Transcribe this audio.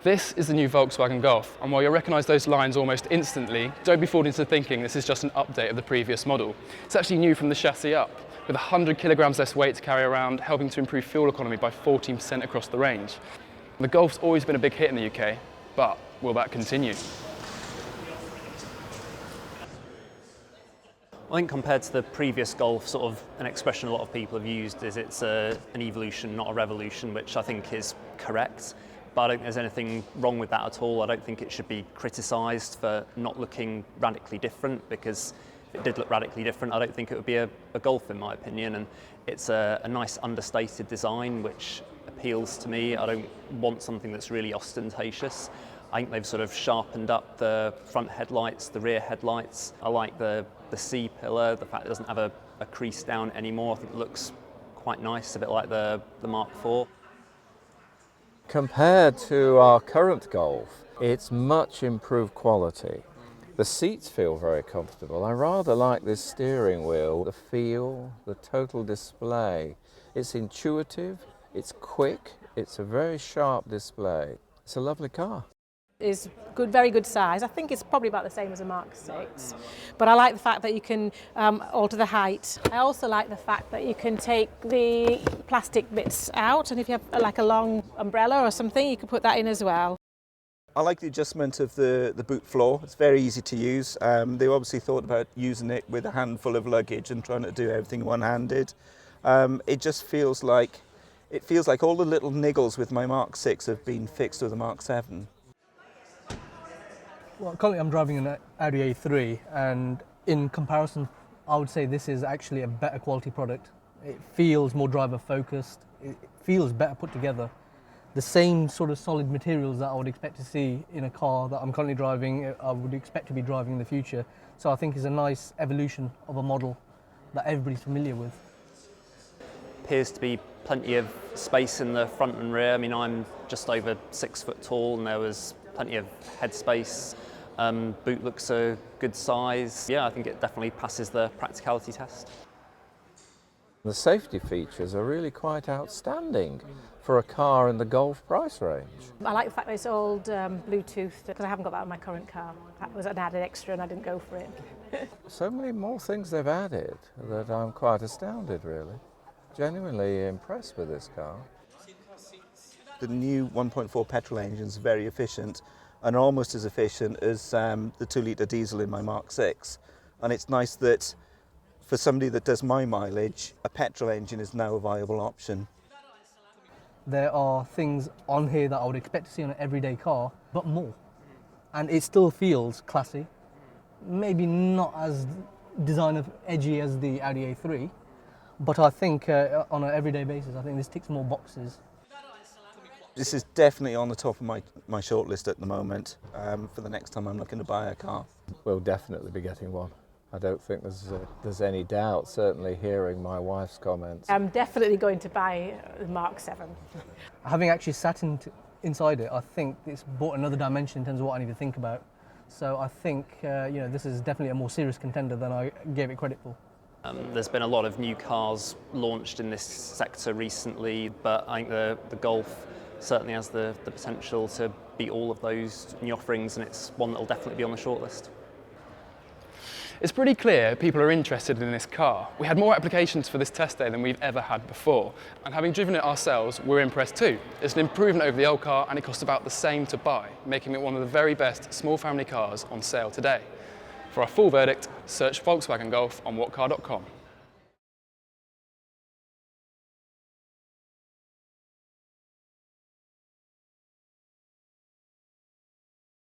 This is the new Volkswagen Golf, and while you'll recognise those lines almost instantly, don't be fooled into thinking this is just an update of the previous model. It's actually new from the chassis up, with 100 kilograms less weight to carry around, helping to improve fuel economy by 14% across the range. The Golf's always been a big hit in the UK, but will that continue? I think compared to the previous Golf, sort of an expression a lot of people have used is it's an evolution, not a revolution, which I think is correct. But I don't think there's anything wrong with that at all. I don't think it should be criticised for not looking radically different, because if it did look radically different, I don't think it would be a Golf in my opinion. And it's a nice understated design which appeals to me. I don't want something that's really ostentatious. I think they've sort of sharpened up the front headlights, the rear headlights. I like the C-pillar, the fact it doesn't have a crease down anymore. I think it looks quite nice, a bit like the Mark IV. Compared to our current Golf, it's much improved quality. The seats feel very comfortable. I rather like this steering wheel, the feel, the total display. It's intuitive, it's quick, it's a very sharp display. It's a lovely car. Is good, very good size. I think it's probably about the same as a Mark VI, but I like the fact that you can alter the height. I also like the fact that you can take the plastic bits out, and if you have like a long umbrella or something, you can put that in as well. I like the adjustment of the boot floor. It's very easy to use. They obviously thought about using it with a handful of luggage and trying to do everything one-handed. It just feels like all the little niggles with my Mark VI have been fixed with the Mark VII. Well, currently I'm driving an Audi A3, and in comparison, I would say this is actually a better quality product. It feels more driver focused, it feels better put together. The same sort of solid materials that I would expect to see in a car that I'm currently driving, I would expect to be driving in the future. So I think it's a nice evolution of a model that everybody's familiar with. Appears to be plenty of space in the front and rear. I mean, I'm just over 6 foot tall, and there was plenty of headspace. Boot looks a good size. Yeah, I think it definitely passes the practicality test. The safety features are really quite outstanding for a car in the Golf price range. I like the fact that it's all Bluetooth, because I haven't got that in my current car. That was an added extra and I didn't go for it. So many more things they've added that I'm quite astounded, really. Genuinely impressed with this car. The new 1.4 petrol engine is very efficient, and almost as efficient as the 2-litre diesel in my Mark VI. And it's nice that for somebody that does my mileage, a petrol engine is now a viable option. There are things on here that I would expect to see on an everyday car, but more. And it still feels classy. Maybe not as designer edgy as the Audi A3, but I think on an everyday basis, I think this ticks more boxes. This is definitely on the top of my shortlist at the moment for the next time I'm looking to buy a car. We'll definitely be getting one. I don't think there's any doubt, certainly hearing my wife's comments. I'm definitely going to buy the Mark VII. Having actually sat inside it, I think it's brought another dimension in terms of what I need to think about. So I think this is definitely a more serious contender than I gave it credit for. There's been a lot of new cars launched in this sector recently, but I think the Golf certainly has the potential to beat all of those new offerings, and it's one that will definitely be on the shortlist. It's pretty clear people are interested in this car. We had more applications for this test day than we've ever had before, and having driven it ourselves, we're impressed too. It's an improvement over the old car, and it costs about the same to buy, making it one of the very best small family cars on sale today. For our full verdict, search Volkswagen Golf on whatcar.com.